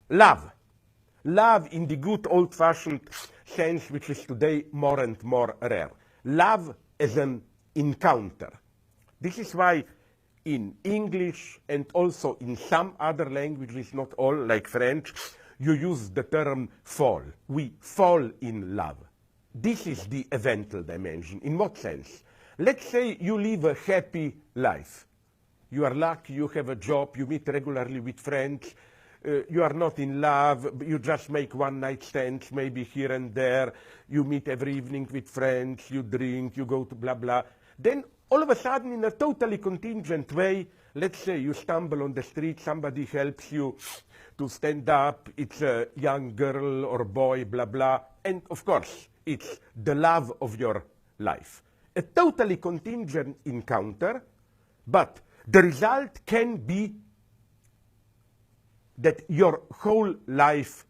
Love. Love in the good old-fashioned sense, which is today more and more rare. Love as an encounter. This is why in English and also in some other languages, not all, like French, you use the term fall. We fall in love. This is the eventual dimension. In what sense? Let's say you live a happy life. You are lucky, you have a job, you meet regularly with friends, you are not in love, you just make one-night stands, maybe here and there, you meet every evening with friends, you drink, you go to blah, blah. Then all of a sudden, in a totally contingent way, let's say you stumble on the street, somebody helps you to stand up, it's a young girl or boy, blah, blah, and of course, it's the love of your life. A totally contingent encounter, but the result can be that your whole life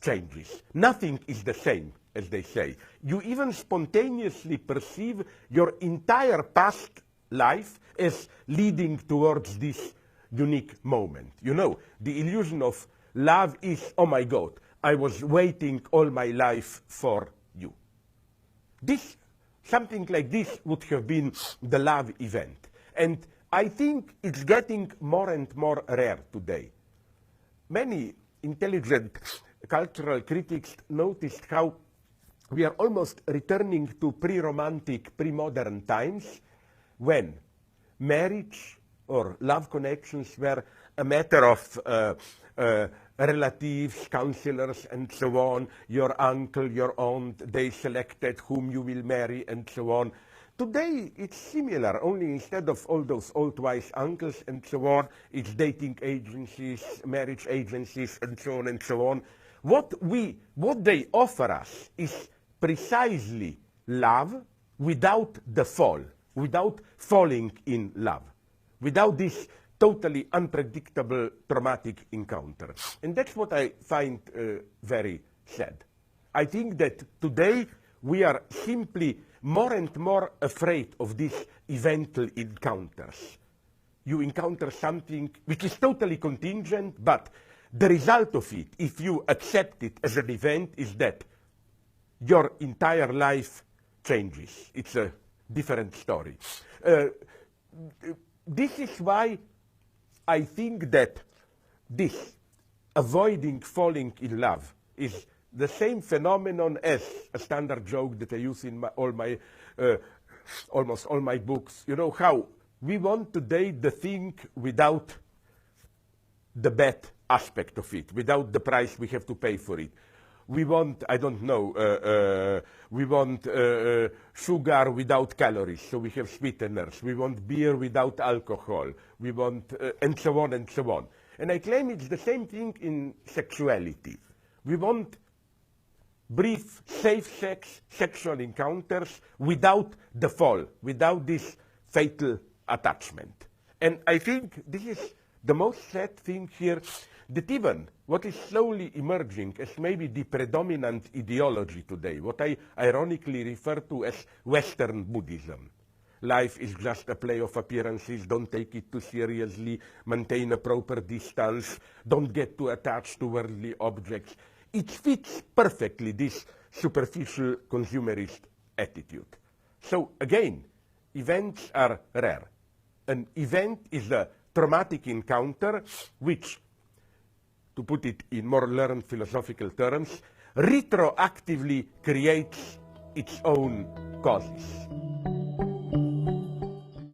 changes. Nothing is the same, as they say. You even spontaneously perceive your entire past life as leading towards this unique moment. You know, the illusion of love is, oh my God, I was waiting all my life for you. Something like this would have been the love event. And I think it's getting more and more rare today. Many intelligent cultural critics noticed how we are almost returning to pre-romantic, pre-modern times when marriage or love connections were a matter of relatives, counselors, and so on. Your uncle, your aunt, they selected whom you will marry, and so on. Today, it's similar, only instead of all those old wise uncles and so on, it's dating agencies, marriage agencies, and so on and so on. What they offer us is precisely love without the fall, without falling in love, without this totally unpredictable traumatic encounter. And that's what I find very sad. I think that today we are simply more and more afraid of these eventual encounters. You encounter something which is totally contingent, but the result of it, if you accept it as an event, is that your entire life changes. It's a different story. This is why I think that this avoiding falling in love is the same phenomenon as a standard joke that I use in almost all my books. You know how we want to date the thing without the bad aspect of it, without the price we have to pay for it. We want, I don't know, we want sugar without calories, so we have sweeteners. We want beer without alcohol. We want, and so on and so on. And I claim it's the same thing in sexuality. We want brief, safe sex, sexual encounters without the fall, without this fatal attachment. And I think this is the most sad thing here, that even what is slowly emerging as maybe the predominant ideology today, what I ironically refer to as Western Buddhism. Life is just a play of appearances, don't take it too seriously, maintain a proper distance, don't get too attached to worldly objects. It fits perfectly this superficial consumerist attitude. So again, events are rare. An event is a traumatic encounter which, to put it in more learned philosophical terms, retroactively creates its own causes.